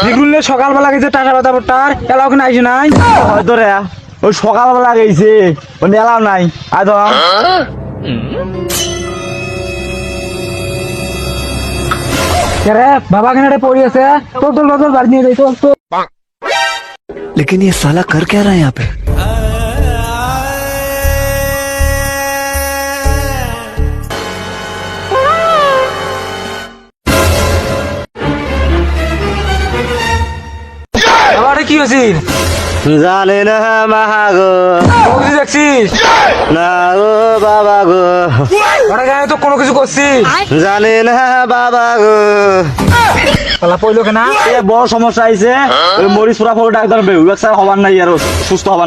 দেখুন সকালবেলা গেছে টাটা ব্যথা পড়তার এলাও কিনা আইসে নাই হয়তো রে ওই সকালবেলা গেছে ওই নেলাও নাই আয় তো রে বাবা কেনারে পড়ি আছে তোর বাড়ি নিয়ে যাই তো लेकिन ये साला कर क्या रहा है यहाँ पे? বাবারে কি হয়েছিল জানে না মাগো কিছু দেখছিস না গো বাবা গো ওরা জানে তো কোনো কিছু করছিস জানে না বাবা গো পালা পড়লো কেনা এ বড় সমস্যা আইছে ওই মরিচ পুরা ফটো ডাক্তার বেউ হবার নাই আর সুস্থ হবার